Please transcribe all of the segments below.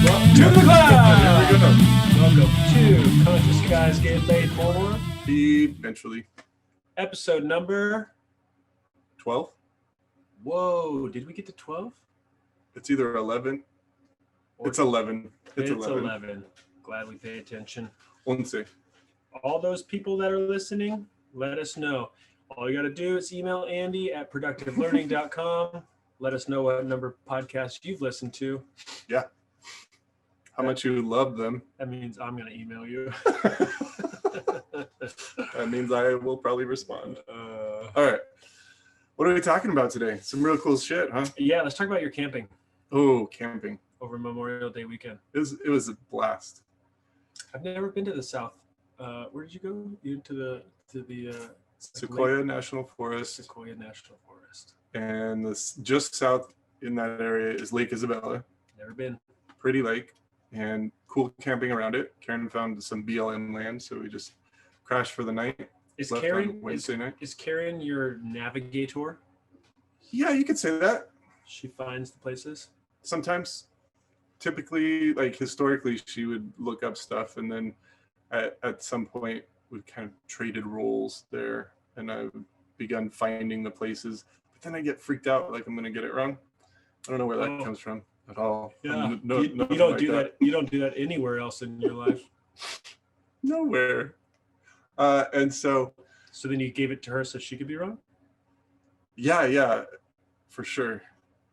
Well, to the Here we club! go. Welcome to Conscious Guys Get Laid More, Eventually. episode number... 12? Whoa, did we get to 12? It's either 11. It's 11. It's 11. Glad we pay attention. 11. All those people that are listening, let us know. All you got to do is email Andy at productivelearning.com. Let us know what number of podcasts you've listened to. Yeah. How much you love them. That means I'm going to email you. That means I will probably respond. All right. What are we talking about today? Some real cool shit, huh? Yeah, let's talk about your camping. Oh, camping. Over Memorial Day weekend. It was a blast. I've never been to the South. Where did you go? You to the Sequoia National Forest. Sequoia National Forest. And this just south in that area is Lake Isabella. Never been. Pretty lake and cool camping around it. Karen found some BLM land, so we just crashed for the night. Is left Karen on Wednesday night? Is Karen your navigator? Yeah, you could say that. She finds the places. Sometimes, typically, like historically, she would look up stuff, and then at some point we kind of traded roles there, and I've begun finding the places. But then I get freaked out, like I'm gonna get it wrong. I don't know where that comes from at all. Yeah, you don't like do that. You don't do that anywhere else in your life. Nowhere. And so then you gave it to her so she could be wrong? Yeah, for sure.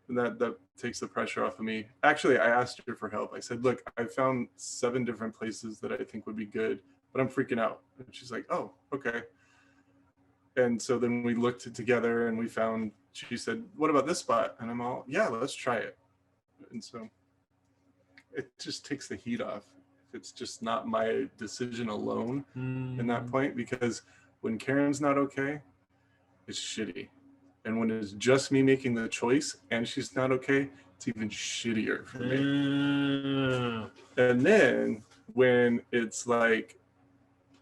And that takes the pressure off of me. Actually, I asked her for help. I said, look, I found 7 different places that I think would be good, but I'm freaking out. And she's like, oh, okay. And so then we looked together and we found, she said, what about this spot? And I'm all, yeah, let's try it. And so it just takes the heat off. It's just not my decision alone in that point, because when Karen's not okay, it's shitty. And when it's just me making the choice and she's not okay, it's even shittier for me. And then when it's like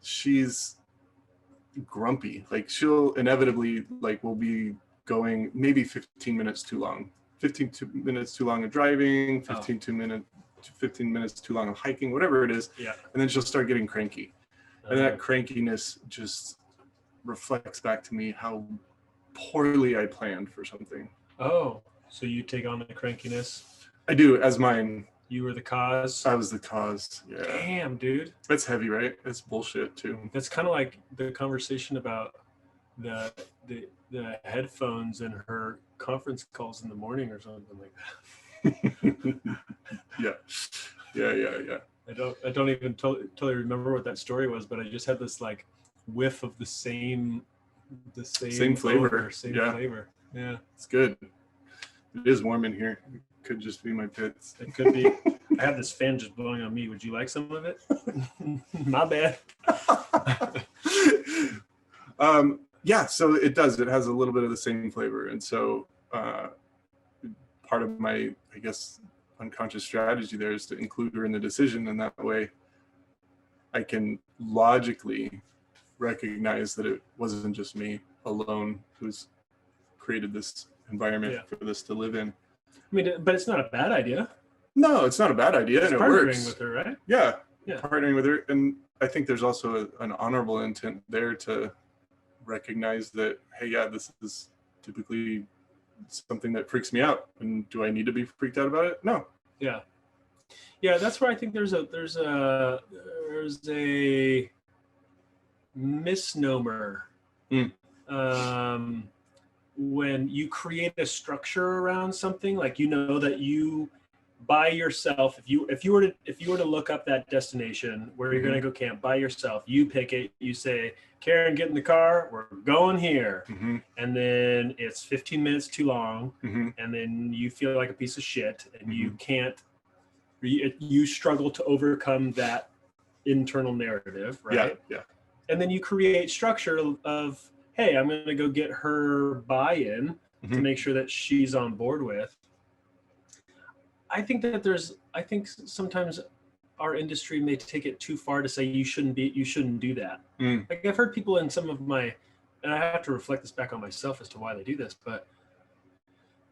she's grumpy, like she'll inevitably, like, we'll be going maybe 15 minutes too long. 15 minutes too long of driving, 15 minutes too long of hiking, whatever it is. Yeah. And then she'll start getting cranky. And that crankiness just reflects back to me how poorly I planned for something. Oh, so you take on the crankiness? I do, as mine. You were the cause? I was the cause, yeah. Damn, dude. That's heavy, right? That's bullshit, too. That's kind of like the conversation about the headphones and her conference calls in the morning or something like that. Yeah. I don't even totally remember what that story was, but I just had this like whiff of the same flavor. Odor, flavor. Yeah. It's good. It is warm in here. It could just be my pits. It could be. I have this fan just blowing on me. Would you like some of it? My bad. Yeah, so it does. It has a little bit of the same flavor. And so part of my, I guess, unconscious strategy there is to include her in the decision. And that way I can logically recognize that it wasn't just me alone who's created this environment for this to live in. I mean, but it's not a bad idea. No, it's not a bad idea. It's and it partnering works. with her, right? Yeah, partnering with her. And I think there's also an honorable intent there to recognize that, hey, yeah, this is typically something that freaks me out. And do I need to be freaked out about it? No. Yeah. That's where I think there's a misnomer when you create a structure around something, like, you know, that you by yourself, if you were to look up that destination where you're going to go camp by yourself, you pick it, you say, Karen, get in the car, we're going here. And then it's 15 minutes too long, and then you feel like a piece of shit, and you struggle to overcome that internal narrative, right? Yeah. And then you create structure of, hey, I'm going to go get her buy-in to make sure that she's on board with. I think sometimes our industry may take it too far to say you shouldn't do that. Like, I've heard people in some of my, and I have to reflect this back on myself as to why they do this, but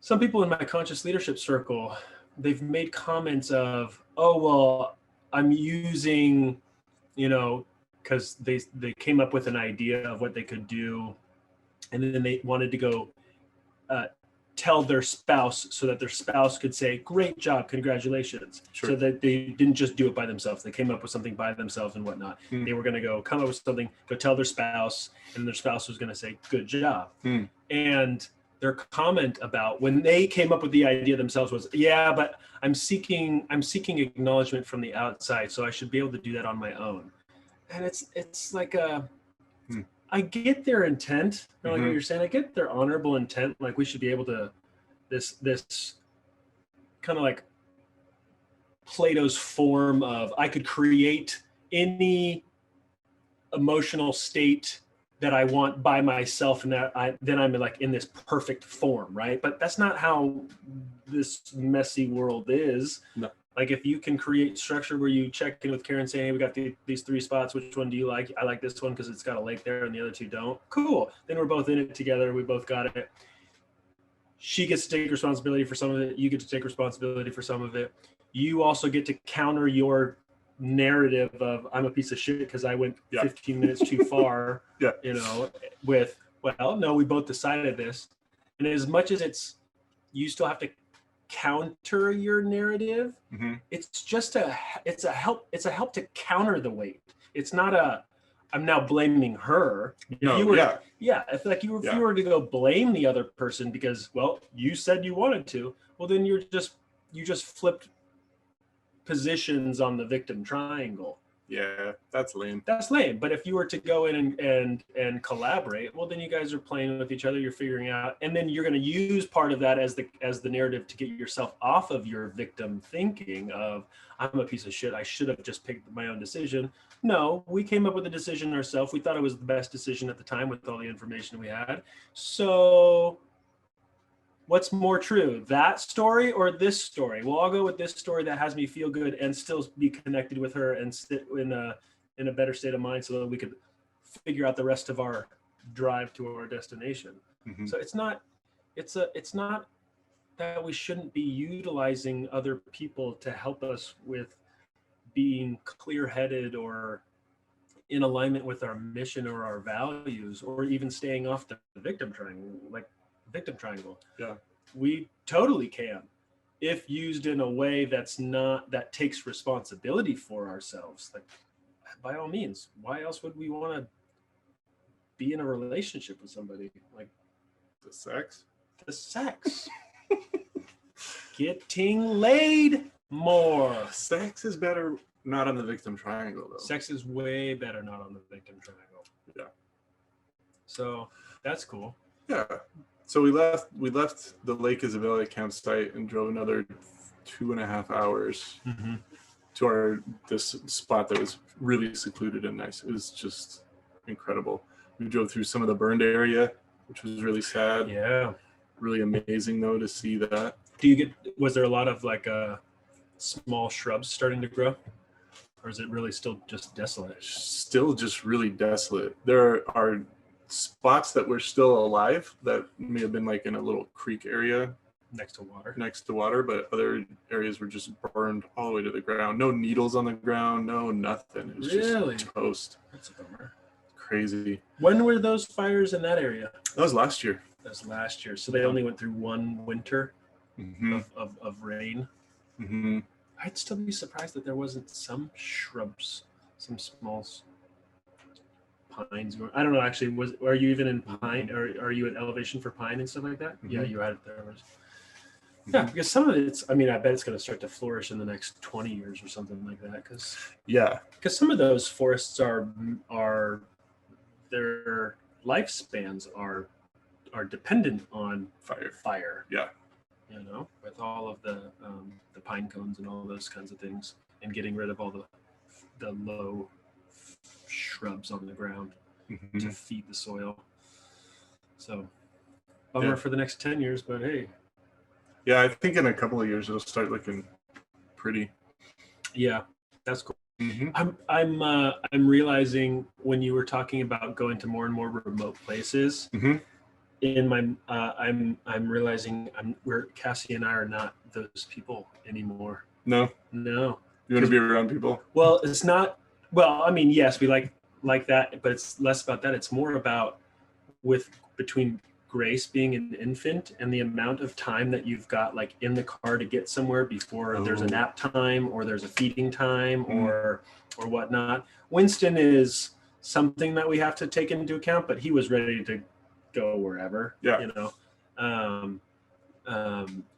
some people in my conscious leadership circle they've made comments of, oh, well, I'm using, you know, because they came up with an idea of what they could do, and then they wanted to go tell their spouse so that their spouse could say, great job, congratulations. Sure. So that they didn't just do it by themselves. They came up with something by themselves and whatnot. They were going to go come up with something, go tell their spouse, and their spouse was going to say, good job. And their comment about when they came up with the idea themselves was, yeah, but I'm seeking acknowledgement from the outside, so I should be able to do that on my own. And it's like I get their intent, like what you're saying. I get their honorable intent. Like we should be able to, this kind of like Plato's form of, I could create any emotional state that I want by myself, and that then I'm like in this perfect form, right? But that's not how this messy world is. No. Like if you can create structure where you check in with Karen saying, hey, we got these 3 spots, which one do you like? I like this one because it's got a lake there and the other 2 don't. Cool. Then we're both in it together. We both got it. She gets to take responsibility for some of it. You get to take responsibility for some of it. You also get to counter your narrative of I'm a piece of shit because I went 15 minutes too far, you know, with, well, no, we both decided this. And as much as you still have to counter your narrative, it's just a help to counter the weight. It's not I'm now blaming her. If you were to go blame the other person because, well, you said you wanted to, well, then you just flipped positions on the victim triangle. Yeah, that's lame. That's lame. But if you were to go in and collaborate, well, then you guys are playing with each other. You're figuring out, and then you're going to use part of that as the narrative to get yourself off of your victim thinking of, I'm a piece of shit. I should have just picked my own decision. No, we came up with a decision ourselves. We thought it was the best decision at the time with all the information we had. So what's more true, that story or this story? Well, I'll go with this story that has me feel good and still be connected with her and sit in a better state of mind so that we could figure out the rest of our drive to our destination. So it's not that we shouldn't be utilizing other people to help us with being clear-headed or in alignment with our mission or our values, or even staying off the victim triangle. Yeah, we totally can, if used in a way that takes responsibility for ourselves. Like, by all means, why else would we want to be in a relationship with somebody? Like the sex getting laid more. Sex is better not on the victim triangle though. Sex is way better not on the victim triangle. Yeah, so that's cool. Yeah. So we left the Lake Isabella campsite and drove another 2.5 hours to this spot that was really secluded and nice. It was just incredible. We drove through some of the burned area, which was really sad. Yeah. Really amazing though to see that. Was there a lot of like small shrubs starting to grow? Or is it really still just desolate? Still just really desolate. There are spots that were still alive that may have been like in a little creek area next to water, but other areas were just burned all the way to the ground. No needles on the ground, no nothing. It was just toast. That's a bummer. Crazy. When were those fires in that area? That was last year. So they only went through one winter of rain. I'd still be surprised that there wasn't some shrubs, some small pines. I don't know, actually, are you even in pine, or are you at elevation for pine and stuff like that? Yeah, you had it there. Yeah, because some of it's, I bet it's going to start to flourish in the next 20 years or something like that. Because some of those forests are their lifespans are dependent on fire. Yeah. You know, with all of the pine cones and all those kinds of things, and getting rid of all the low shrubs on the ground to feed the soil. So bummer for the next 10 years, but hey. Yeah, I think in a couple of years it'll start looking pretty. Yeah, that's cool. I'm realizing when you were talking about going to more and more remote places, in my I'm realizing Cassie and I are not those people anymore. No. You want to be around people? Well, it's not. Well, I mean, yes, we like that, but it's less about that. It's more about between Grace being an infant and the amount of time that you've got like in the car to get somewhere before there's a nap time or there's a feeding time or whatnot. Winston is something that we have to take into account, but he was ready to go wherever, you know,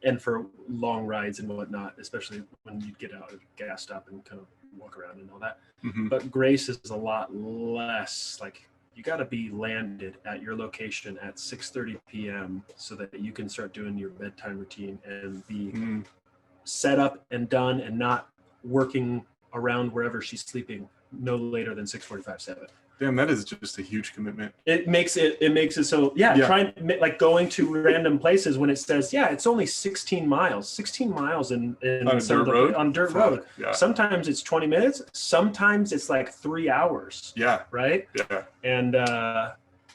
and for long rides and whatnot, especially when you get out at a gas stop and kind of walk around and all that. But Grace is a lot less like, you got to be landed at your location at 6:30 p.m. so that you can start doing your bedtime routine and be set up and done and not working around wherever she's sleeping no later than 6:45, 7. Damn, that is just a huge commitment. It makes it so, trying like going to random places when it says, it's only 16 miles on a dirt road. On dirt road. Yeah. Sometimes it's 20 minutes. Sometimes it's like 3 hours. Yeah. Right. Yeah. And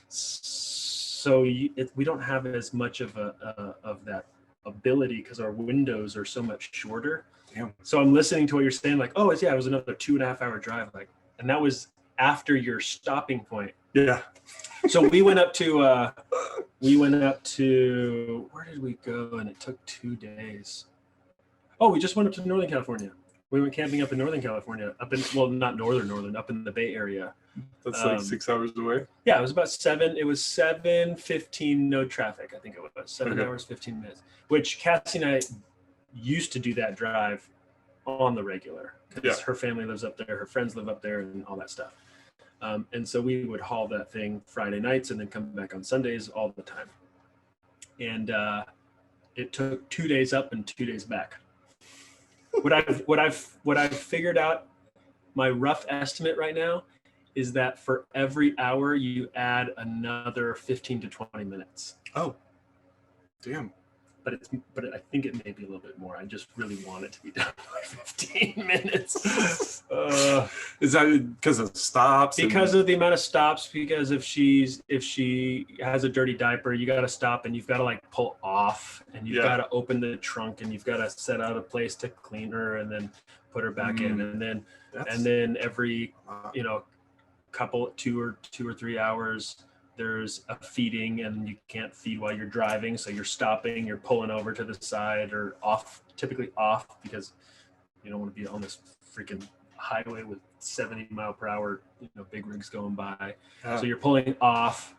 so we don't have as much of that ability because our windows are so much shorter. Damn. So I'm listening to what you're saying, like, it was another 2.5 hour drive, like, and that was after your stopping point. Yeah. So we went up to where did we go? And it took 2 days. Oh, we just went up to Northern California. We went camping up in Northern California, not northern, up in the Bay Area. That's like 6 hours away. Yeah, it was about 7. It was 7:15, no traffic. I think it was 7 hours, 15 minutes, which Cassie and I used to do that drive on the regular because her family lives up there, her friends live up there, and all that stuff. And so we would haul that thing Friday nights and then come back on Sundays all the time. And it took 2 days up and 2 days back. What I've figured out, my rough estimate right now is that for every hour you add another 15 to 20 minutes. Oh, damn. But I think it may be a little bit more. I just really want it to be done by 15 minutes. Is that because of stops? Because of the amount of stops. Because if she has a dirty diaper, you got to stop and you've got to like pull off and you've got to open the trunk and you've got to set out a place to clean her and then put her back in and then every couple 2 or 3 hours. There's a feeding and you can't feed while you're driving. So you're stopping, you're pulling over to the side or typically off because you don't want to be on this freaking highway with 70 mile per hour, big rigs going by. So you're pulling off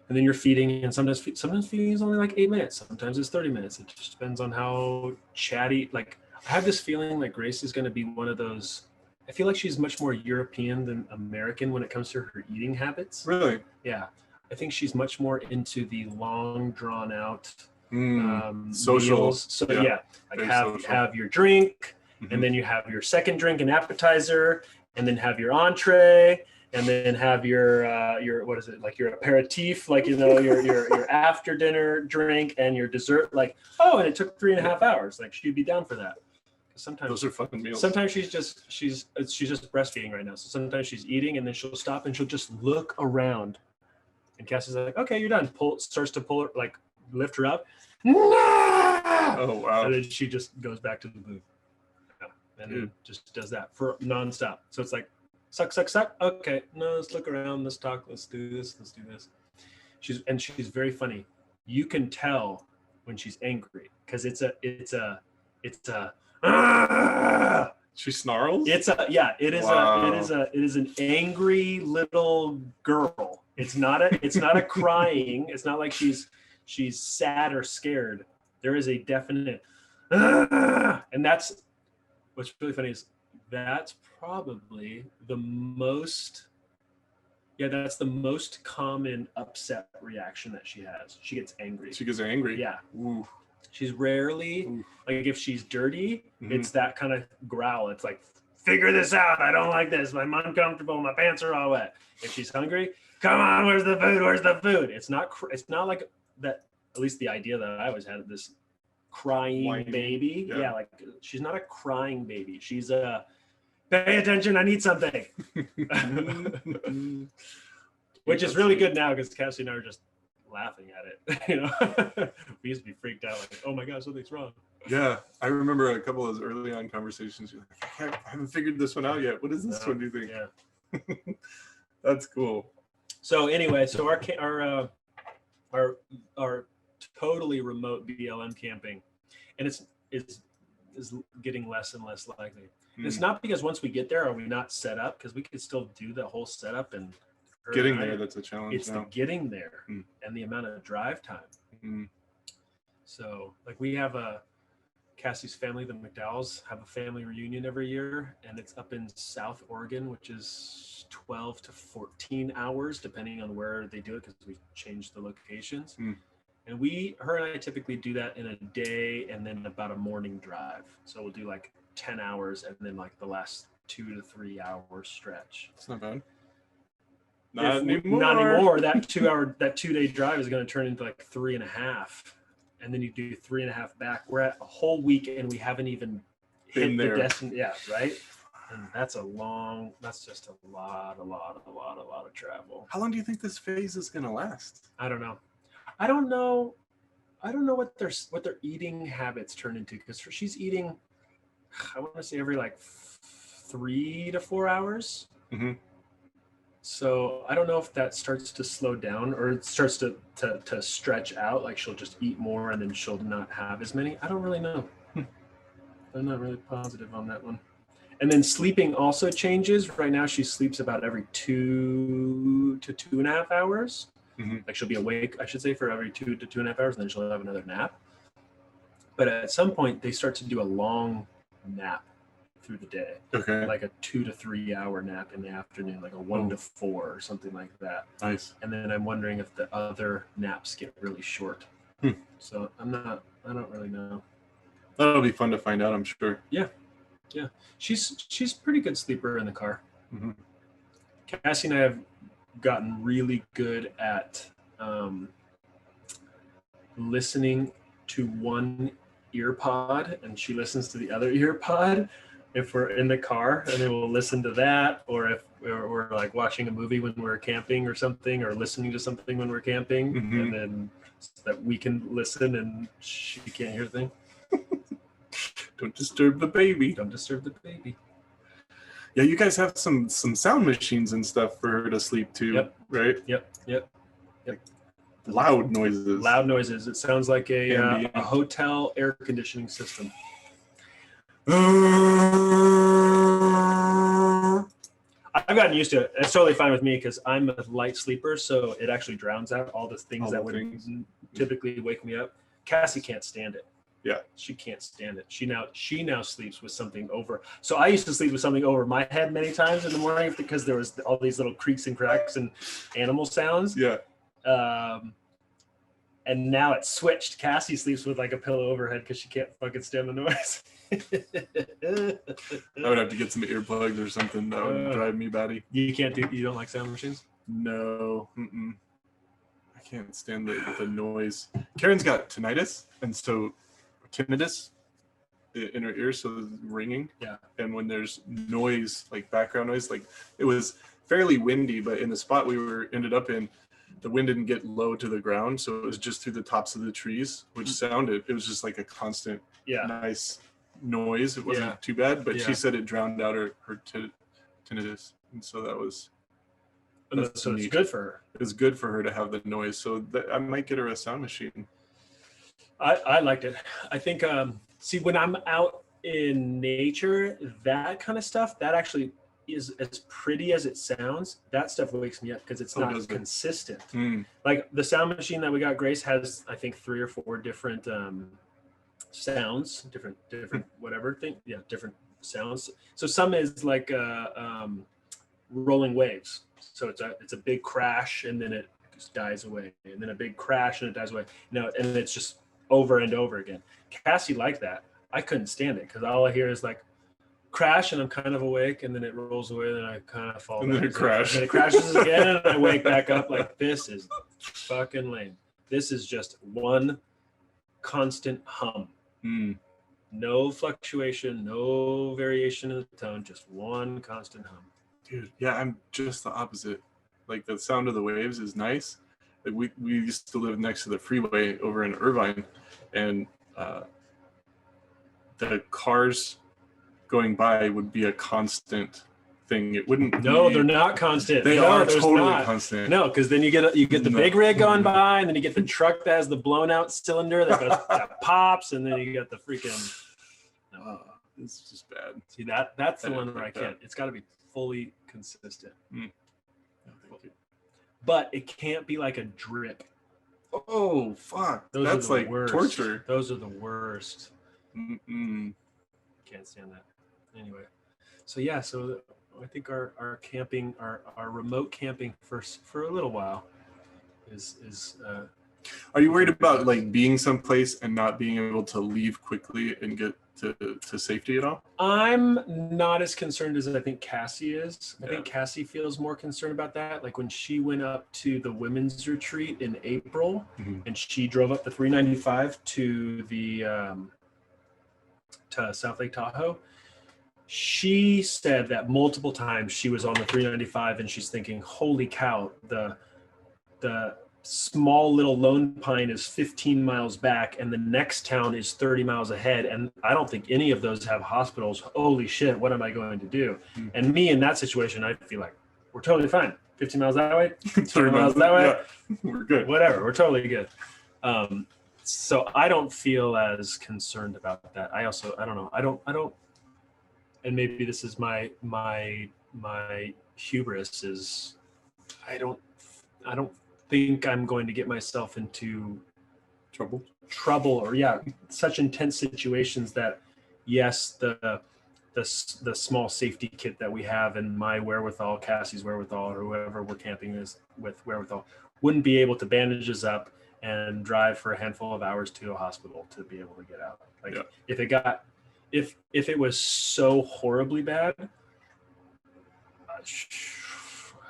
and then you're feeding, and sometimes feeding is only like 8 minutes. Sometimes it's 30 minutes. It just depends on how chatty, like I have this feeling like Grace is going to be one of those. I feel like she's much more European than American when it comes to her eating habits. Really? Yeah. I think she's much more into the long, drawn out social meals. So have your drink, and then you have your second drink and appetizer, and then have your entree, and then have your what is it, like your aperitif, like your after dinner drink and your dessert. Like, and it took 3.5 hours. Like she'd be down for that. Sometimes those are fun meals. Sometimes she's just breastfeeding right now. So sometimes she's eating and then she'll stop and she'll just look around. And Cassie's like, okay, you're done. Starts to pull her, like lift her up. Oh, wow. And then she just goes back to the booth. And then just does that for nonstop. So it's like, suck. Okay, no, let's look around. Let's talk. Let's do this. She's very funny. You can tell when she's angry because it's a she snarls. It is an angry little girl. It's not a crying. It's not like she's sad or scared. There is a definite and that's what's really funny is that's probably the most common upset reaction that she has. She gets angry. Yeah. Ooh. She's rarely like if she's dirty, it's that kind of growl. It's like, figure this out. I don't like this. I'm uncomfortable. My pants are all wet. If she's hungry, come on, where's the food? It's not like that. At least the idea that I always had of this crying whiny baby. Yeah, like she's not a crying baby. She's a pay attention. I need something. Which is really good now because Cassie and I are just laughing at it. We used to be freaked out, like, oh my God, something's wrong. Yeah, I remember a couple of those early on conversations. You're like, I haven't figured this one out yet. What is this one? Do you think? Yeah. That's cool. So anyway, so our totally remote BLM camping, and it's getting less and less likely. And it's not because once we get there are we not set up, because we could still do the whole setup and getting there. That's a challenge. It's the getting there and the amount of drive time. So like we have Cassie's family, the McDowells, have a family reunion every year, and it's up in South Oregon, which is 12 to 14 hours, depending on where they do it, because we changed the locations. And her and I typically do that in a day and then about a morning drive. So we'll do like 10 hours and then like the last 2 to 3 hour stretch. It's not bad. Not anymore. That 2-day drive is going to turn into like 3.5. And then you do 3.5 back. We're at a whole week and we haven't even hit the destination. Yeah, right. And that's just a lot of travel. How long do you think this phase is going to last? I don't know. I don't know what their eating habits turn into, because she's eating, I want to say every like 3 to 4 hours. So I don't know if that starts to slow down or it starts to stretch out. Like she'll just eat more and then she'll not have as many. I don't really know. I'm not really positive on that one. And then sleeping also changes. Right now she sleeps about every 2 to 2.5 hours. Like she'll be awake, I should say, for every 2 to 2.5 hours, and then she'll have another nap. But at some point they start to do a long nap through the day. Okay. Like a 2 to 3 hour nap in the afternoon, like a 1 to 4 or something like that. Nice. And then I'm wondering if the other naps get really short. So I don't really know. That'll be fun to find out, I'm sure. Yeah. She's pretty good sleeper in the car. Cassie and I have gotten really good at listening to one ear pod, and she listens to the other ear pod if we're in the car, and then we'll listen to that, or if we're like watching a movie when we're camping or something, or listening to something when we're camping, and then so that we can listen and she can't hear a thing. Don't disturb the baby. Don't disturb the baby. Yeah, you guys have some sound machines and stuff for her to sleep to, right? Yep. Like loud noises. It sounds like a hotel air conditioning system. I've gotten used to it. It's totally fine with me because I'm a light sleeper, so it actually drowns out all the things that would typically wake me up. Cassie can't stand it. Yeah, she can't stand it. She now sleeps with something over. So I used to sleep with something over my head many times in the morning because there was all these little creaks and cracks and animal sounds. Yeah. And now it's switched. Cassie sleeps with like a pillow over her head because she can't fucking stand the noise. I would have to get some earplugs or something. That would drive me batty. You don't like sound machines? No. I can't stand the noise. Karen's got tinnitus, and so tinnitus in her ears, so ringing. Yeah. And when there's noise, like background noise, like it was fairly windy, but in the spot we ended up in, the wind didn't get low to the ground, so it was just through the tops of the trees, which it was just like a constant, nice noise. It wasn't too bad, but she said it drowned out her tinnitus, and so that was. So it's good for her. It's good for her to have the noise. So I might get her a sound machine. I liked it. I think, when I'm out in nature, that kind of stuff, that actually is as pretty as it sounds. That stuff wakes me up because it's not consistent. Like the sound machine that we got, Grace has, I think, 3 or 4 different sounds, different whatever thing. Yeah, different sounds. So some is like rolling waves. So it's a big crash and then it just dies away, and then a big crash and it dies away. And it's just over and over again. Cassie liked that. I couldn't stand it because all I hear is like crash and I'm kind of awake, and then it rolls away, and then I kind of fall and back. Then it crashes. And then it crashes again, and I wake back up like, this is fucking lame. This is just one constant hum. No fluctuation, no variation in the tone, just one constant hum. Dude, yeah, I'm just the opposite. Like the sound of the waves is nice, Like we used to live next to the freeway over in Irvine, and the cars going by would be a constant thing. It wouldn't. No, be, they're not constant. They no, are there's totally not. constant. No, because then you get the big rig going by, and then you get the truck that has the blown out cylinder that pops, and then you get the freaking. It's just bad. See that's the one where I can't. It's got to be fully consistent. No, thank you. But it can't be like a drip. Oh fuck! That's like worst. Torture. Those are the worst. Mm-mm. Can't stand that. Anyway, so yeah, so I think our camping, our remote camping for a little while is. Are you worried about like being someplace and not being able to leave quickly and get to safety at all? I'm not as concerned as I think Cassie is. I Yeah. think Cassie feels more concerned about that. Like when she went up to the women's retreat in April, and she drove up the 395 to the to South Lake Tahoe. She said that multiple times she was on the 395 and she's thinking, "Holy cow! The small little Lone Pine is 15 miles back and the next town is 30 miles ahead. And I don't think any of those have hospitals. Holy shit, what am I going to do?" And me in that situation, I feel like we're totally fine. 15 miles that way, 30 miles that way. Yeah, we're good. Whatever, we're totally good. So I don't feel as concerned about that. I don't know. I don't, and maybe this is my hubris is I don't think I'm going to get myself into trouble or such intense situations that yes, the small safety kit that we have and my wherewithal, Cassie's wherewithal, or whoever we're camping with wherewithal wouldn't be able to bandage us up and drive for a handful of hours to a hospital to be able to get out. Like if it was so horribly bad,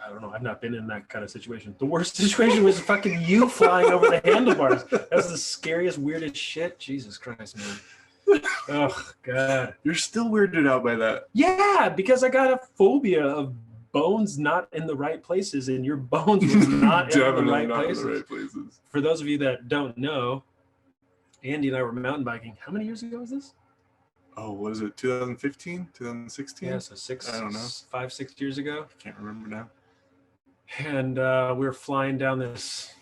I don't know. I've not been in that kind of situation. The worst situation was fucking you flying over the handlebars. That was the scariest, weirdest shit. Jesus Christ, man. Oh, God. You're still weirded out by that. Yeah, because I got a phobia of bones not in the right places, and your bones was not in the right places. For those of you that don't know, Andy and I were mountain biking. How many years ago was this? Oh, was it 2015, 2016? Yeah, so I don't know. 5-6 years ago. I can't remember now. And we were flying down this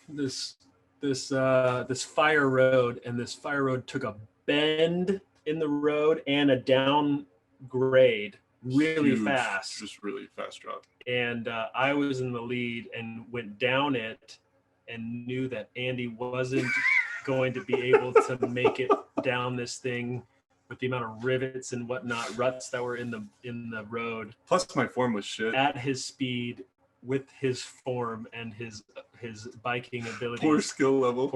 fire road, and this fire road took a bend in the road and a downgrade really fast. Just really fast drop. And I was in the lead and went down it and knew that Andy wasn't going to be able to make it down this thing with the amount of rivets and whatnot, ruts that were in the road. Plus my form was shit. At his speed, with his form and his biking ability. Poor skill level.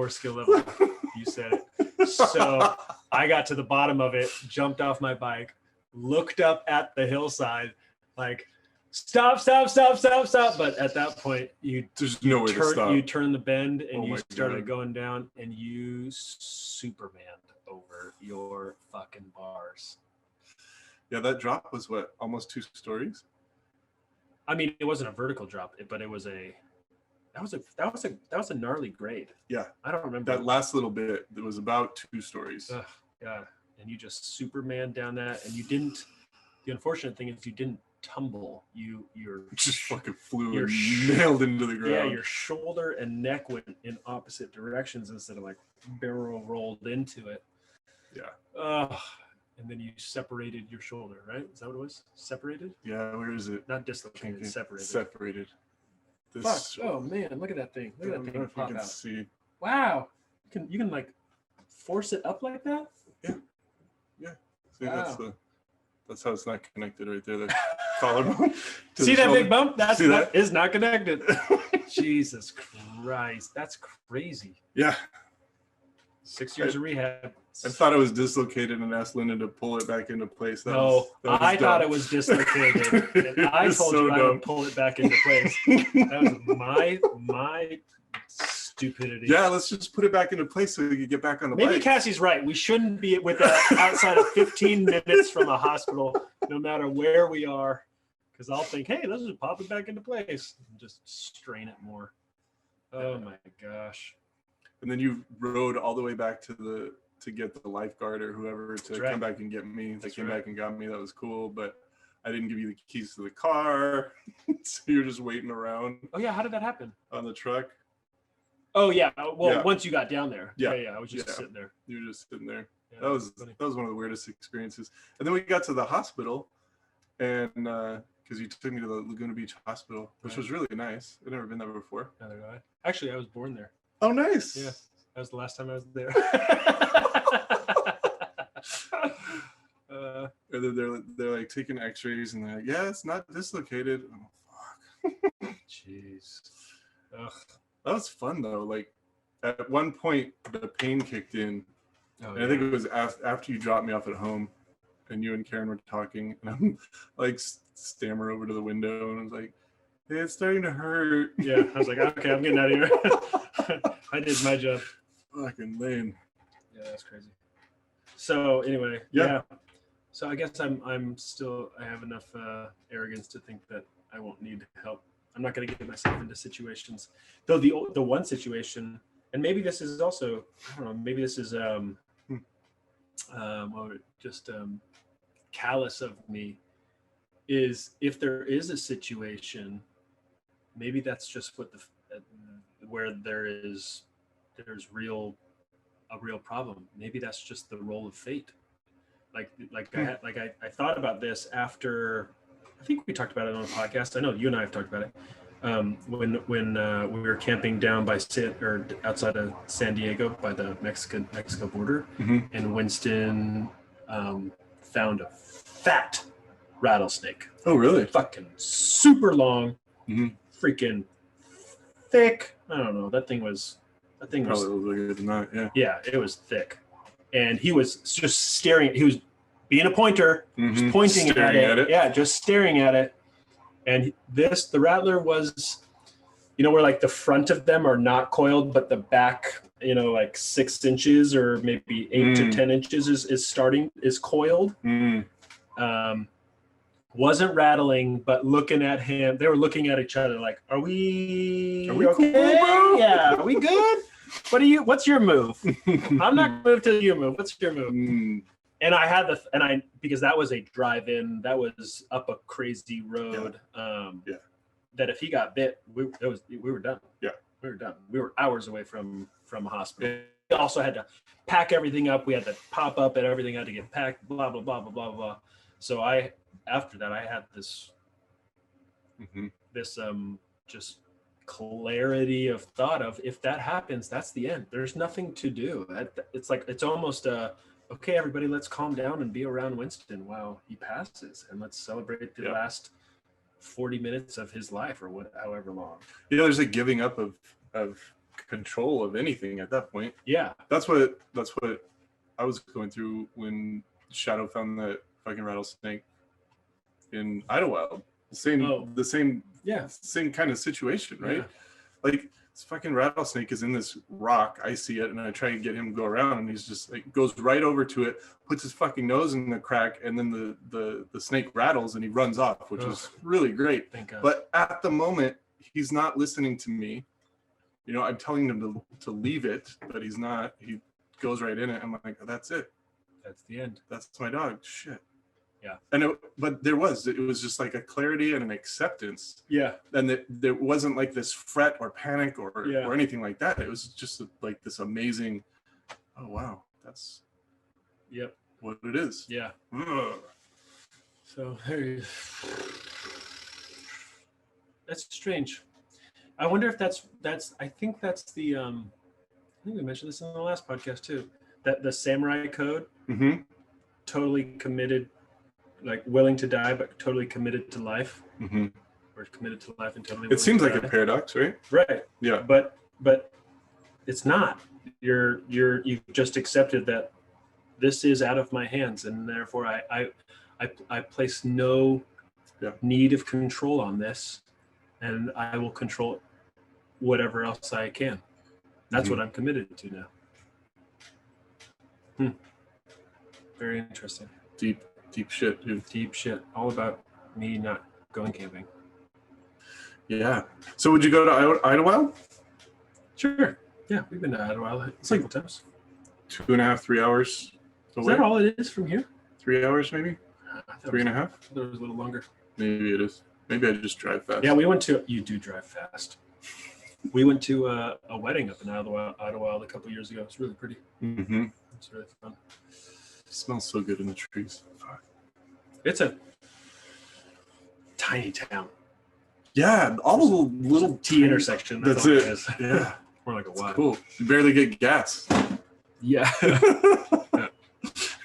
You said it. So I got to the bottom of it, jumped off my bike, looked up at the hillside, like, stop. But at that point, there's nowhere to stop. You turn the bend and you started going down, and you Supermaned over your fucking bars. Yeah, that drop was what, almost 2 stories? I mean, it wasn't a vertical drop, but it was that was a gnarly grade. Yeah, I don't remember that last little bit. It was about 2 stories. Yeah, and you just Superman down that, and you didn't. The unfortunate thing is you didn't tumble. You're just fucking flew and nailed into the ground. Yeah, your shoulder and neck went in opposite directions instead of like barrel rolled into it. Yeah. And then you separated your shoulder, right? Is that what it was? Separated? Yeah, where is it? Not dislocated, separated. Separated. Fuck. Oh man, look at that thing. Look at that thing pop out. See. Wow. You can like force it up like that? Yeah. See, wow. That's how it's not connected right there. The collarbone. See that big bump? That is not connected. Jesus Christ. That's crazy. Yeah. 6 years of rehab. I thought it was dislocated and asked Lindon to pull it back into place. I thought it was dislocated. And I told you I would pull it back into place. That was my stupidity. Yeah, let's just put it back into place so we can get back on the bike. Maybe Cassie's right. We shouldn't be outside of 15 minutes from a hospital, no matter where we are. Because I'll think, hey, let's just pop it back into place and just strain it more. Oh my gosh. And then you rode all the way back to get the lifeguard or whoever to come back and get me. They came back and got me. That was cool, but I didn't give you the keys to the car. So you're just waiting around. Oh yeah, how did that happen? On the truck. Oh yeah. Well, once you got down there. Yeah. I was just sitting there. You were just sitting there. Yeah, that was one of the weirdest experiences. And then we got to the hospital, and because you took me to the Laguna Beach Hospital, which was really nice. I've never been there before. Neither did I. Actually, I was born there. Oh, nice. Yeah, that was the last time I was there. And then they're like taking X-rays, and they're like, "Yeah, it's not dislocated." Oh, fuck. Jeez. Ugh. That was fun though. Like at one point, the pain kicked in. And I think it was after you dropped me off at home, and you and Karen were talking, and I'm like stammer over to the window, and I was like, "Hey, it's starting to hurt." Yeah, I was like, "Okay, I'm getting out of here." I did my job. Fucking lame. Yeah, that's crazy. So anyway, yeah. So I guess I'm still, I have enough arrogance to think that I won't need help. I'm not going to get myself into situations. Though the one situation, and maybe this is also, I don't know, maybe this is just callous of me, is if there is a situation, maybe that's just what where there's a real problem. Maybe that's just the role of fate. I thought about this after, I think we talked about it on a podcast. I know you and I have talked about it. When we were camping down by outside of San Diego by the Mexico border, and Winston found a fat rattlesnake. Oh, really? Fucking super long, freaking thick. I don't know. That thing was probably a little bigger than that. Yeah. Yeah, it was thick, and he was just staring. He was being a pointer, just pointing at it. Yeah, just staring at it. And the rattler was, where like the front of them are not coiled, but the back, like 6 inches or maybe 8 to 10 inches is coiled. Wasn't rattling, but looking at him, they were looking at each other like, are we okay? Cool, bro? Yeah, are we good? What's your move? I'm not gonna move till you move. What's your move? And I had because that was a drive-in, that was up a crazy road. That if he got bit, we were done. Yeah, we were done. We were hours away from a hospital. We also had to pack everything up. We had to pop up, and everything had to get packed. Blah blah blah blah blah blah. So after that, I had this just clarity of thought of, if that happens, that's the end. There's nothing to do. It's like, it's almost okay, everybody, let's calm down and be around Winston while he passes, and let's celebrate the last 40 minutes of his life, or however long. There's a giving up of control of anything at that point. Yeah, that's what I was going through when Shadow found that fucking rattlesnake in Idlewild. The same kind of situation, right? Yeah. Like, this fucking rattlesnake is in this rock. I see it, and I try and get him to go around, and he's just like, goes right over to it, puts his fucking nose in the crack, and then the snake rattles and he runs off, which was really great. Thank God. But at the moment, he's not listening to me. I'm telling him to leave it, but he's not. He goes right in it. I'm like, that's it. That's the end. That's my dog. Shit. Yeah. But it was just like a clarity and an acceptance. Yeah. And there wasn't like this fret or panic or anything like that. It was just like this amazing, oh wow, that's what it is. Yeah. Ugh. So that's strange. I wonder if that's I think that's the I think we mentioned this in the last podcast too, that the samurai code, totally committed, like willing to die, but totally committed to life. Or committed to life and totally. It seems like a paradox, right? Right. Yeah. But it's not. You've just accepted that this is out of my hands, and therefore I place no need of control on this, and I will control whatever else I can. That's what I'm committed to now. Very interesting. Deep shit, dude. Deep shit. All about me not going camping. Yeah. So would you go to Idlewild? Sure. Yeah, we've been to Idlewild several times. 2.5, 3 hours away. Is that all it is from here? 3 hours, maybe? 3.5? I thought it was a little longer. Maybe it is. Maybe I just drive fast. Yeah, you do drive fast. We went to a wedding up in Idlewild a couple years ago. It's really pretty. Mm-hmm. It's really fun. It smells so good in the trees. Fuck. It's a tiny town. Yeah, all the little T intersection. That's all it. Is. Yeah. More like a Y. Cool. You barely get gas. Yeah.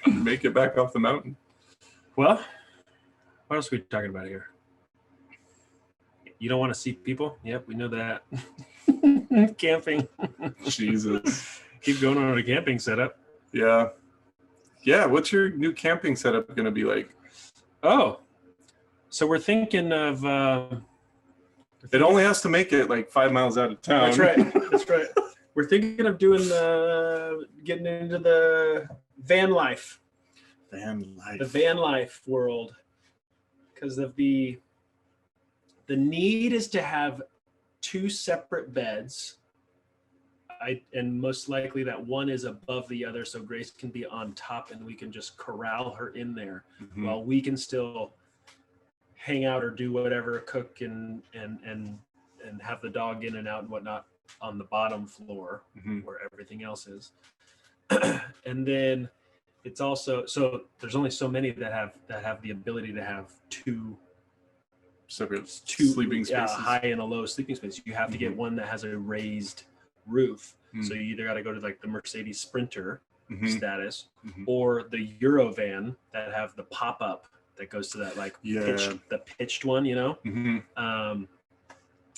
Make it back off the mountain. Well, what else are we talking about here? You don't want to see people? Yep, we know that. Camping. Jesus. Keep going on a camping setup. Yeah. Yeah, what's your new camping setup going to be like? Oh, so we're thinking of... it only has to make it like 5 miles out of town. That's right. That's right. We're thinking of doing getting into the van life. Van life. The van life world. Because of the need is to have 2 separate beds. And most likely that one is above the other, so Grace can be on top and we can just corral her in there while we can still hang out or do whatever, cook and have the dog in and out and whatnot on the bottom floor where everything else is. And then it's also, so there's only so many that have the ability to have 2 separate sleeping spaces. Yeah, a high and a low sleeping space. You have to get one that has a raised roof. So you either got to go to like the Mercedes Sprinter status or the Eurovan that have the pop-up that goes to that like pitched one, you know?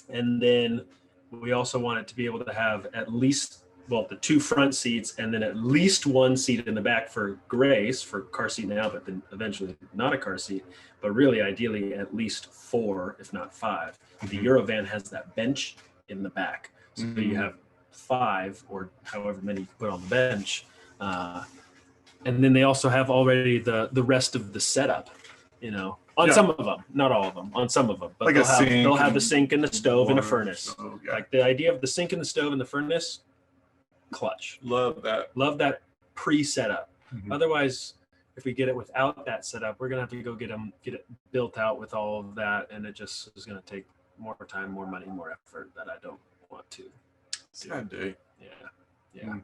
And then we also want it to be able to have at least, well, the 2 front seats and then at least 1 seat in the back for Grace, for car seat now, but then eventually not a car seat, but really ideally at least 4, if not 5. The Eurovan has that bench in the back. So you have 5 or however many you put on the bench. And then they also have already the rest of the setup, you know, on some of them, not all of them, on some of them. But like they'll have the sink and the stove and a furnace. Yeah. Like the idea of the sink and the stove and the furnace, clutch. Love that pre-setup. Otherwise, if we get it without that setup, we're gonna have to go get it built out with all of that, and it just is gonna take more time, more money, more effort that I don't want to. Sad day. Yeah.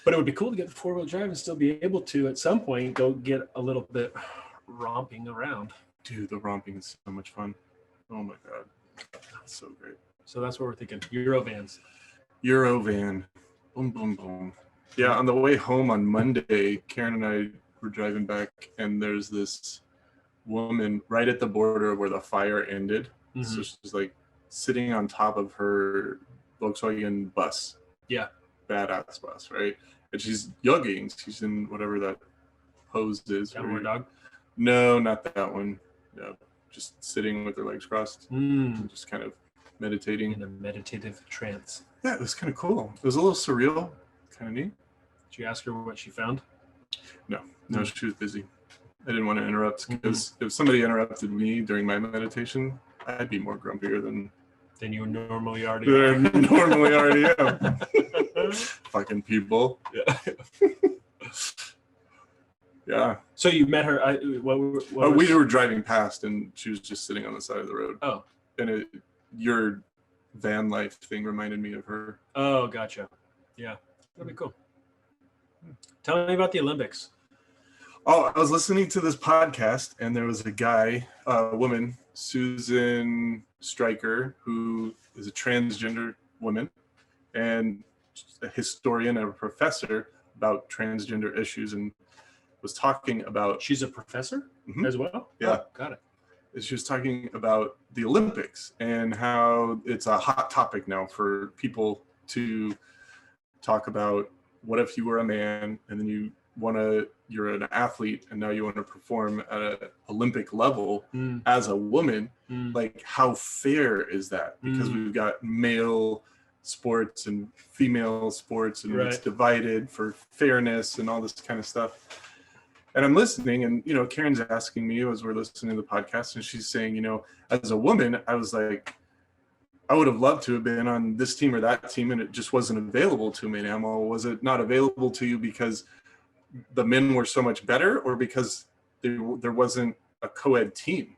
But it would be cool to get the 4-wheel drive and still be able to at some point go get a little bit romping around. Dude, the romping is so much fun. Oh my god, that's so great. So that's what we're thinking. Eurovans. Eurovan. Boom, boom, boom. Yeah, on the way home on Monday, Karen and I were driving back, and there's this woman right at the border where the fire ended. So she's like sitting on top of her Volkswagen bus. Yeah. Badass bus, right? And she's yogging. She's in whatever that pose is. Downward dog? No, not that one. No, just sitting with her legs crossed. And just kind of meditating. In a meditative trance. Yeah, it was kind of cool. It was a little surreal. Kind of neat. Did you ask her what she found? No, she was busy. I didn't want to interrupt because if somebody interrupted me during my meditation, I'd be more grumpier than you normally already am. Fucking people. Yeah. Yeah. So you met her. We were driving past, and she was just sitting on the side of the road. Oh. And your van life thing reminded me of her. Oh, gotcha. Yeah, that'd be cool. Tell me about the Olympics. Oh, I was listening to this podcast, and there was a woman, Susan Stryker, who is a transgender woman and a historian and a professor about transgender issues, and was talking about... She's a professor as well? Yeah. Oh, got it. She was talking about the Olympics and how it's a hot topic now for people to talk about. What if you were a man and then you're an athlete and now you want to perform at an Olympic level as a woman? Like, how fair is that? Because we've got male sports and female sports, and it's divided for fairness and all this kind of stuff. And I'm listening, and Karen's asking me as we're listening to the podcast, and she's saying, as a woman, I was like, I would have loved to have been on this team or that team, and it just wasn't available to me. Now, was it not available to you because the men were so much better, or because there wasn't a co-ed team?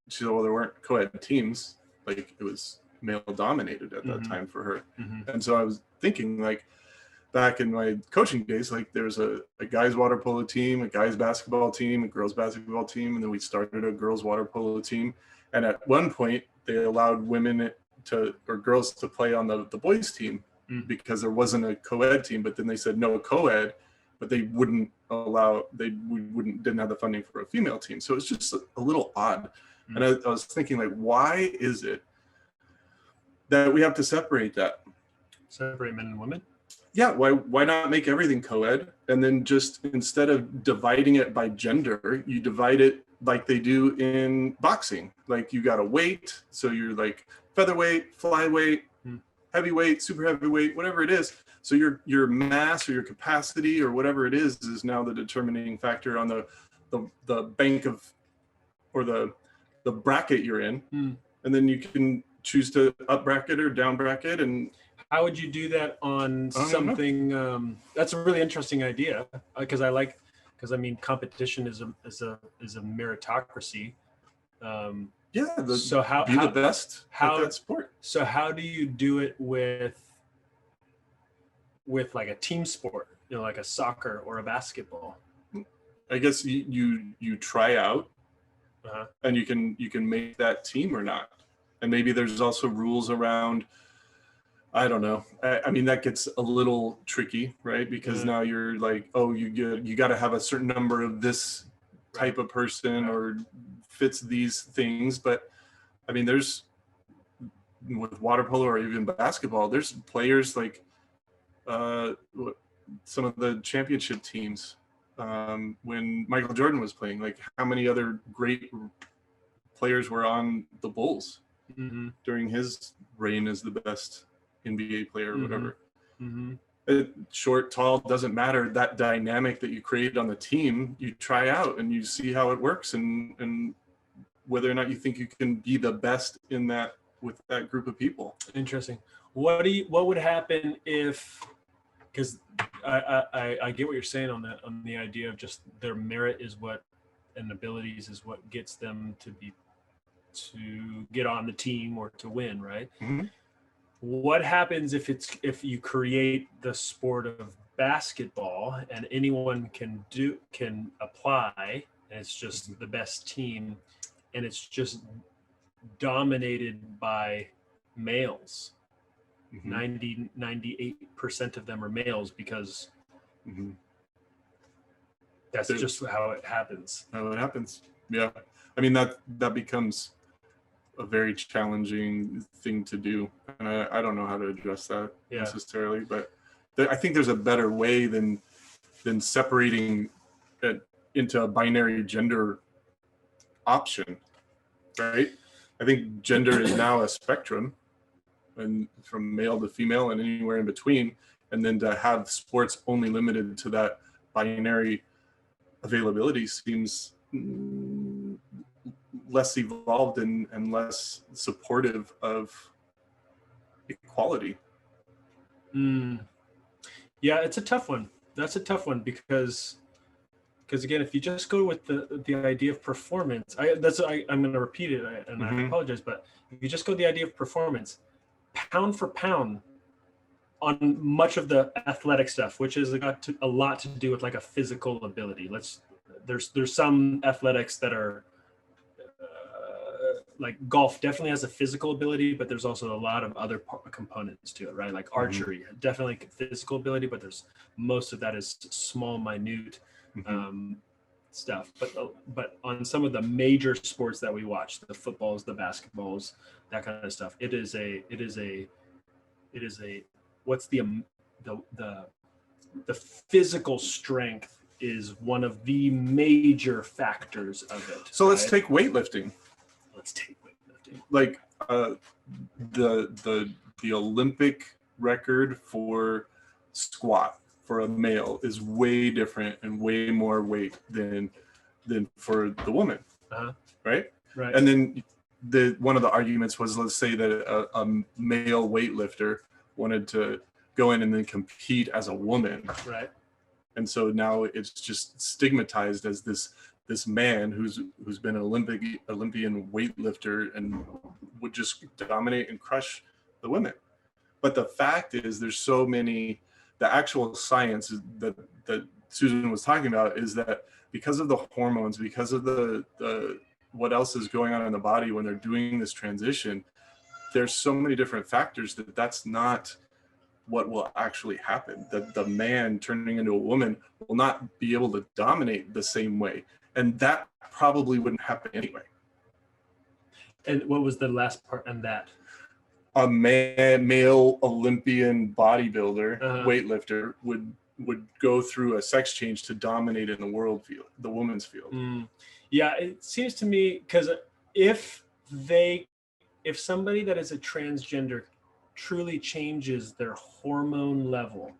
She said, well, there weren't co-ed teams. Like, it was male dominated at that time for her. And so I was thinking, like, back in my coaching days, like, there's a guys water polo team, a guys basketball team, a girls basketball team, and then we started a girls water polo team. And at one point, they allowed women or girls to play on the boys team because there wasn't a co-ed team. But then they said no co-ed, but they wouldn't allow, didn't have the funding for a female team. So it's just a little odd. And I was thinking, like, why is it that we have to separate that? Separate men and women? Yeah, why not make everything co-ed? And then just, instead of dividing it by gender, you divide it like they do in boxing. Like, you got a weight, so you're like featherweight, flyweight, heavyweight, super heavyweight, whatever it is. So your mass or your capacity or whatever it is now the determining factor on the bank of, or the bracket you're in. And then you can choose to up bracket or down bracket. And how would you do that on something? That's a really interesting idea, because I mean, competition is a meritocracy. So how the best at that sport. So how do you do it with like a team sport, like a soccer or a basketball? I guess you try out, and you can make that team or not. And maybe there's also rules around, I don't know. I mean, that gets a little tricky, right? Because now you're like, oh, you got to have a certain number of this type of person or fits these things. But I mean, there's, with water polo or even basketball, there's players like some of the championship teams when Michael Jordan was playing. Like, how many other great players were on the Bulls during his reign as the best NBA player or whatever? Short, tall, doesn't matter. That dynamic that you create on the team, you try out and you see how it works, and whether or not you think you can be the best in that with that group of people. Interesting. What would happen if, because I get what you're saying on the idea of just their merit is what, and abilities is what gets them to get on the team or to win, right? What happens if you create the sport of basketball and anyone can apply, and it's just the best team, and it's just dominated by males? 98% of them are males, because that's just how it happens. Yeah. I mean, that becomes a very challenging thing to do, and I don't know how to address that necessarily, but I think there's a better way than separating it into a binary gender option, right? I think gender is now a spectrum, and from male to female and anywhere in between, and then to have sports only limited to that binary availability seems less evolved and less supportive of equality. Yeah, it's a tough one. That's a tough one, because again, if you just go with the idea of performance, I'm going to repeat it, and I apologize, but if you just go with the idea of performance, pound for pound, on much of the athletic stuff, which has got a lot to do with like a physical ability. There's some athletics that are like golf definitely has a physical ability, but there's also a lot of other components to it, right? Like archery, definitely physical ability, but most of that is small, minute stuff. But on some of the major sports that we watch, the footballs, the basketballs, that kind of stuff, it is a what's the physical strength is one of the major factors of it. So let's take weightlifting. Like the Olympic record for squat for a male is way different and way more weight than for the woman, right? Right. And then one of the arguments was, let's say that a male weightlifter wanted to go in and then compete as a woman. Right. And so now it's just stigmatized as this man who's been an Olympian weightlifter and would just dominate and crush the women. But the fact is, there's so many, the actual science that Susan was talking about is that because of the hormones, because of the what else is going on in the body when they're doing this transition, there's so many different factors that's not what will actually happen. That the man turning into a woman will not be able to dominate the same way. And that probably wouldn't happen anyway. And what was the last part on that? A male Olympian bodybuilder, weightlifter would go through a sex change to dominate in the world field, the women's field. Yeah, it seems to me, because if somebody that is a transgender truly changes their hormone level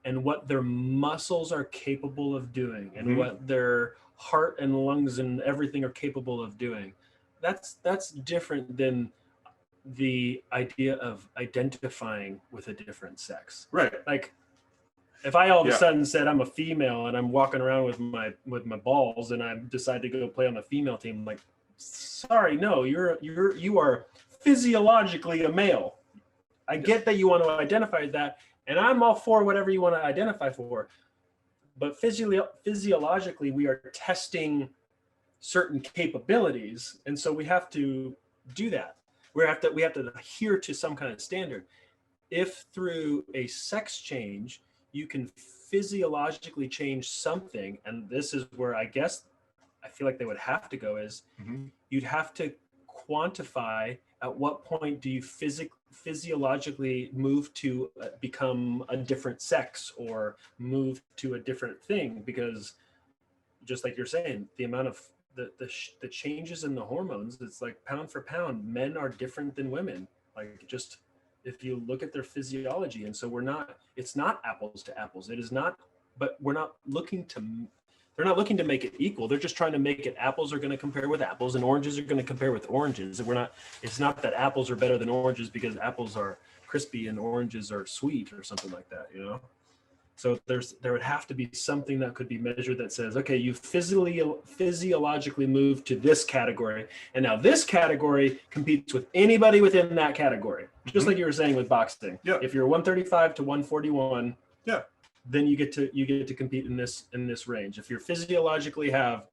and what their muscles are capable of doing and what their heart and lungs and everything are capable of doing, that's different than the idea of identifying with a different sex. Right. Like, if I all of a sudden said I'm a female and I'm walking around with my balls and I decide to go play on the female team, I'm like, sorry, no, you are physiologically a male. I get that you want to identify as that, and I'm all for whatever you want to identify for. But physiologically, we are testing certain capabilities, and so we have to do that. We have to adhere to some kind of standard. If through a sex change you can physiologically change something, and this is where I guess I feel like they would have to go, is you'd have to quantify at what point do you physiologically move to become a different sex or move to a different thing, because just like you're saying, the amount of the changes in the hormones, it's like pound for pound, men are different than women. Like, just if you look at their physiology. And so it's not apples to apples. It is not, but they're not looking to make it equal. They're just trying to make it apples are going to compare with apples and oranges are going to compare with oranges. And it's not that apples are better than oranges because apples are crispy and oranges are sweet or something like that, you know? So there would have to be something that could be measured that says, okay, you physiologically moved to this category, and now this category competes with anybody within that category. Just like you were saying with boxing. Yeah. If you're 135 to 141, then you get to compete in this range. If you physiologically have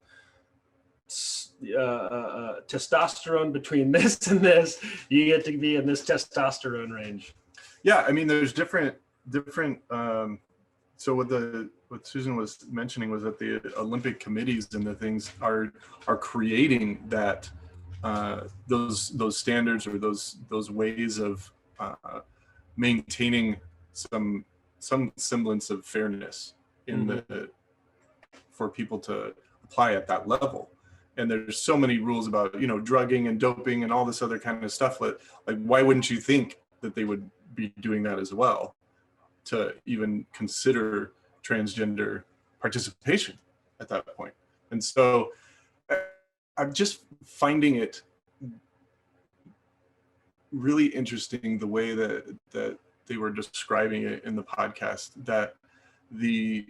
testosterone between this and this, you get to be in this testosterone range. Yeah, I mean, there's different. So what Susan was mentioning was that the Olympic committees and the things are creating that those standards or those ways of maintaining some semblance of fairness in for people to apply at that level. And there's so many rules about, drugging and doping and all this other kind of stuff. Like, why wouldn't you think that they would be doing that as well, to even consider transgender participation at that point? And so I'm just finding it really interesting the way that they were describing it in the podcast, that the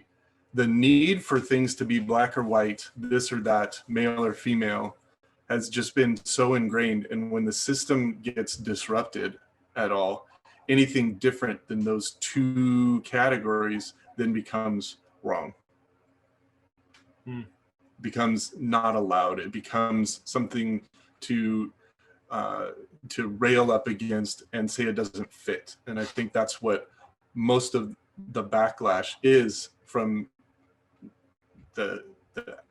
need for things to be black or white, this or that, male or female, has just been so ingrained. And when the system gets disrupted at all, anything different than those two categories then becomes wrong, becomes not allowed. It becomes something to rail up against and say it doesn't fit. And I think that's what most of the backlash is from the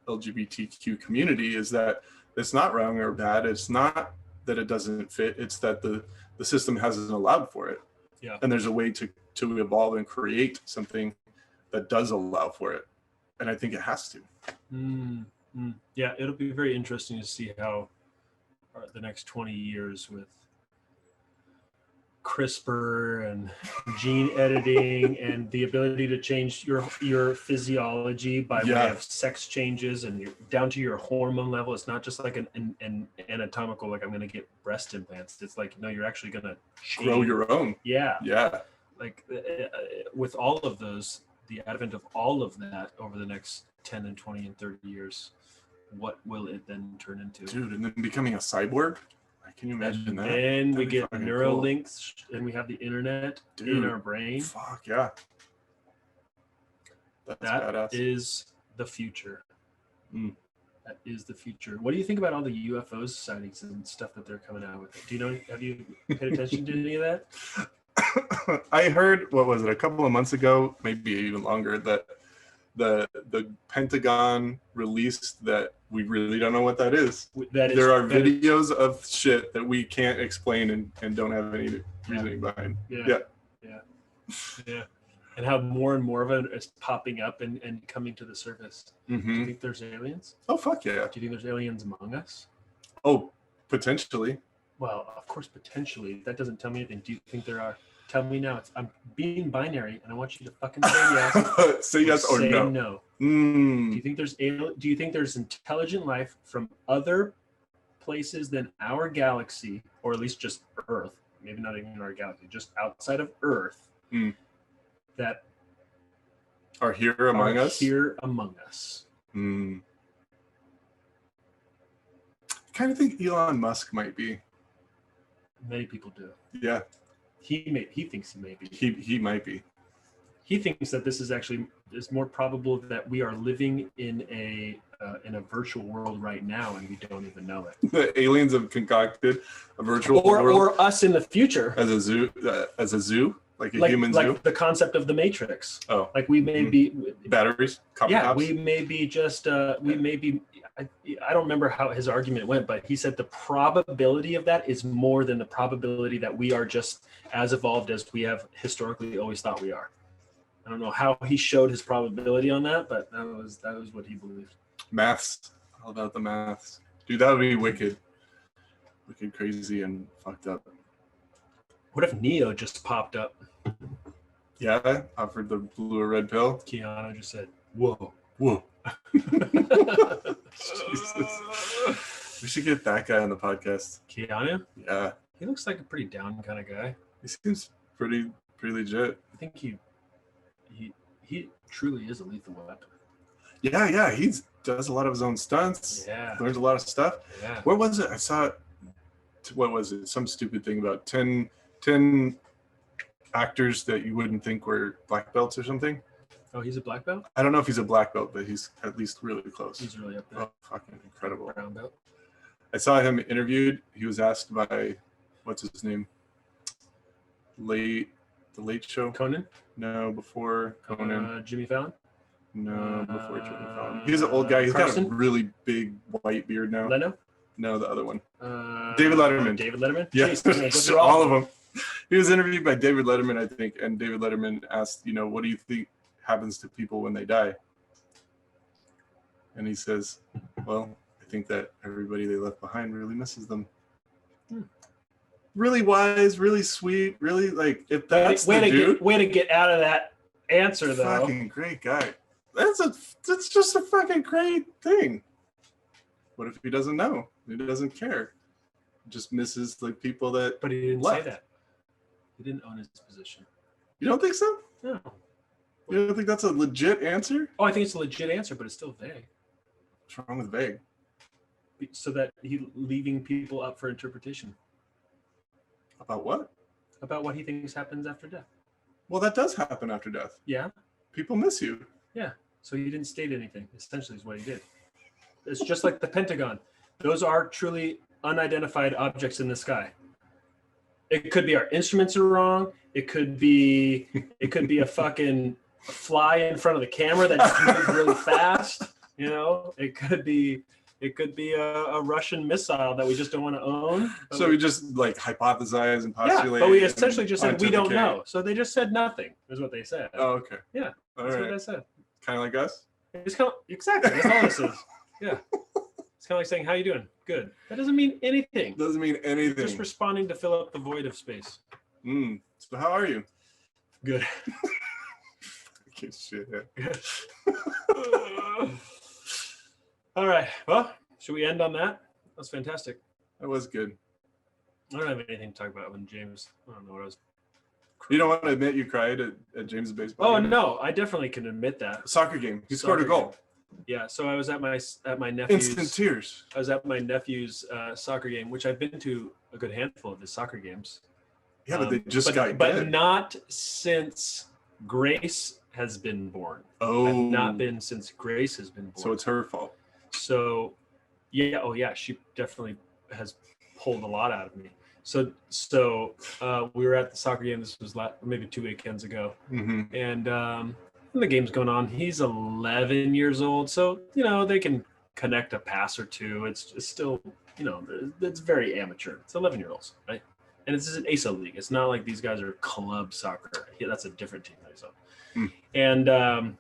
LGBTQ community, is that it's not wrong or bad. It's not that it doesn't fit. It's that the system hasn't allowed for it. Yeah. And there's a way to evolve and create something that does allow for it. And I think it has to. Yeah, it'll be very interesting to see how the next 20 years with CRISPR and gene editing and the ability to change your physiology by way of sex changes and down to your hormone level. It's not just like an anatomical, like I'm going to get breast implants. It's like, no, you're actually going to grow your own. Yeah. Like with all of those, the advent of all of that over the next 10 and 20 and 30 years, what will it then turn into? Dude, and then becoming a cyborg? Can you imagine that? And we get Neuralinks and we have the internet in our brain. Fuck yeah. That's badass. Is the future. That is the future. What do you think about all the UFOs sightings and stuff that they're coming out with? Do you know, have you paid attention to any of that? I heard, what was it, a couple of months ago, maybe even longer, that the Pentagon released that we really don't know what that is. There are videos of shit that we can't explain and don't have any reasoning behind. Yeah. And how more and more of it is popping up and coming to the surface. Do you think there's aliens? Oh, fuck yeah. Do you think there's aliens among us? Oh, potentially. Well, of course, potentially. That doesn't tell me anything. Do you think there are? Tell me now. I'm being binary, and I want you to fucking say yes. Say yes or no. No. Do you think there's Do you think there's intelligent life from other places than our galaxy, or at least just Earth? Maybe not even our galaxy, just outside of Earth, that are here among us. Here among us. I kind of think Elon Musk might be. Many people do. Yeah. He thinks he may be. He might be. He thinks that this is more probable that we are living in a virtual world right now and we don't even know it. The aliens have concocted a virtual world, or us in the future as a zoo, like a human zoo. Like the concept of the Matrix. Oh, like we may be batteries. Cops. We may be just we may be. I don't remember how his argument went, but he said the probability of that is more than the probability that we are just as evolved as we have historically always thought we are. I don't know how he showed his probability on that, but that was what he believed. Maths, all about the maths, dude. That would be wicked, crazy, and fucked up. What if Neo just popped up? Yeah, offered the blue or red pill. Keanu just said, "Whoa." Jesus. We should get that guy on the podcast. Keanu? Yeah. He looks like a pretty down kind of guy. He seems pretty legit. I think he truly is a lethal weapon. Yeah. He does a lot of his own stunts. Yeah. Learns a lot of stuff. Yeah. Where was it? I saw it. What was it? Some stupid thing about 10 actors that you wouldn't think were black belts or something. Oh, he's a black belt? I don't know if he's a black belt, but he's at least really close. He's really up there. Oh, fucking incredible. Brown belt. I saw him interviewed. He was asked by, what's his name? The Late Show? Conan? No, before Conan. Jimmy Fallon? No, before Jimmy Fallon. He's an old guy. He's Carson? got a really big white beard now. Leno? No, the other one. David Letterman. David Letterman? Yes, all of them. He was interviewed by David Letterman, I think, and David Letterman asked, what do you think happens to people when they die? And he says, well, I think that everybody they left behind really misses them. Really wise, really sweet, really like, if that's way to get out of that answer, though. Fucking great guy. That's just a fucking great thing. What if he doesn't know? He doesn't care. Just misses like people that. But he didn't say that. He didn't own his position. You don't think so? No. You don't think that's a legit answer? Oh, I think it's a legit answer, but it's still vague. What's wrong with vague? So that he's leaving people up for interpretation. About what? About what he thinks happens after death. Well, that does happen after death. Yeah. People miss you. Yeah. So he didn't state anything, essentially, is what he did. It's just like the Pentagon. Those are truly unidentified objects in the sky. It could be our instruments are wrong. It could be a fucking fly in front of the camera that just moves really fast. It could be a Russian missile that we just don't want to own. So we just like hypothesize and postulate. Yeah, but we essentially just said we don't know. So they just said nothing, is what they said. Oh, okay. Yeah, that's what they said. Kind of like us? It's exactly. That's all this is. Yeah. It's kind of like saying, how you doing? Good. That doesn't mean anything. Doesn't mean anything. Just responding to fill up the void of space. So how are you? Good. Fucking shit. All right. Well, should we end on that? That's fantastic. That was good. I don't have anything to talk about when James. I don't know what I was. You don't want to admit you cried at James' baseball Oh game? no, I definitely can admit that. Soccer game. He scored a goal. Yeah, so I was at my nephew's. Instant tears. I was at my nephew's soccer game, which I've been to a good handful of his soccer games. Yeah, but they just got but good. not since Grace has been born. Oh, I've not been since Grace has been born. So it's her fault. So, yeah, oh yeah, she definitely has pulled a lot out of me. So we were at the soccer game. This was maybe 2 weekends ago, and the game's going on. He's 11 years old, so they can connect a pass or two. It's still it's very amateur. It's 11-year-olds, right? And it's an ASO league. It's not like these guys are club soccer. Yeah, that's a different team. And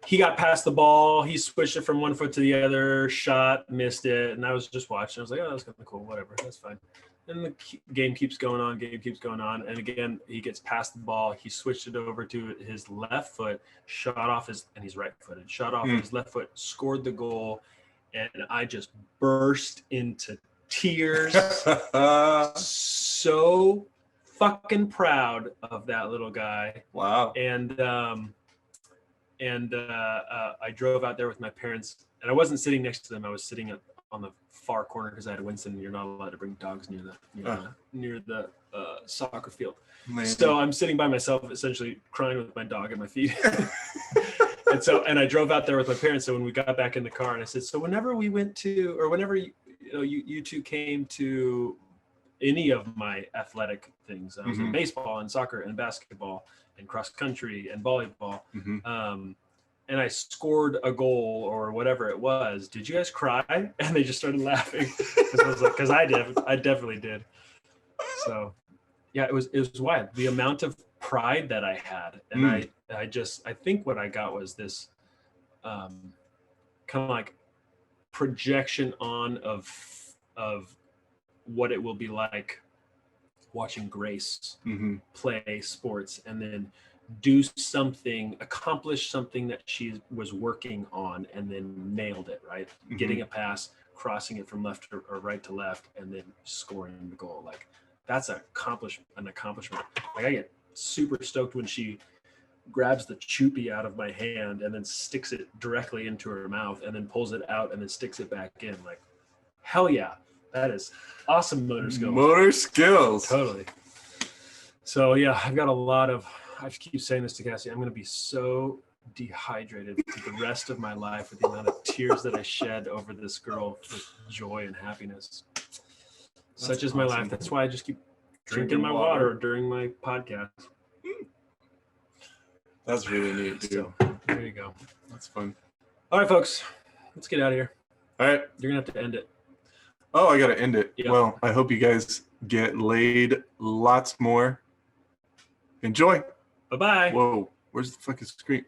he got past the ball. He switched it from one foot to the other, shot, missed it. And I was just watching. I was like, oh, that's kind of cool. Whatever. That's fine. And the game keeps going on. And again, he gets past the ball. He switched it over to his left foot, shot off and he's right-footed, shot off his left foot, scored the goal. And I just burst into tears. So fucking proud of that little guy. Wow. And I drove out there with my parents, and I wasn't sitting next to them. I was sitting on the far corner because I had Winston. You're not allowed to bring dogs near the soccer field. Amazing. So I'm sitting by myself, essentially crying with my dog at my feet. and I drove out there with my parents. So when we got back in the car, and I said, so whenever we went to, or whenever you two came to any of my athletic things, I was in baseball and soccer and basketball and cross country and volleyball, and I scored a goal or whatever it was, did you guys cry? And they just started laughing because I definitely did. So yeah, it was wild, the amount of pride that I had. And I think what I got was this kind of like projection on of what it will be like watching Grace play sports and then accomplish something that she was working on and then nailed it, right? Getting a pass, crossing it from left or right to left, and then scoring the goal. Like, that's an accomplishment. Like, I get super stoked when she grabs the choopy out of my hand and then sticks it directly into her mouth and then pulls it out and then sticks it back in. Like, hell yeah. That is awesome motor skills. Motor skills. Totally. So yeah, I've got I keep saying this to Cassie, I'm going to be so dehydrated for the rest of my life with the amount of tears that I shed over this girl with joy and happiness. Such is my life. That's why I just keep drinking my water during my podcast. That's really neat, dude. So, there you go. That's fun. All right, folks, let's get out of here. All right. You're going to have to end it. Oh, I got to end it. Yep. Well, I hope you guys get laid lots more. Enjoy. Bye-bye. Whoa, where's the fucking screen?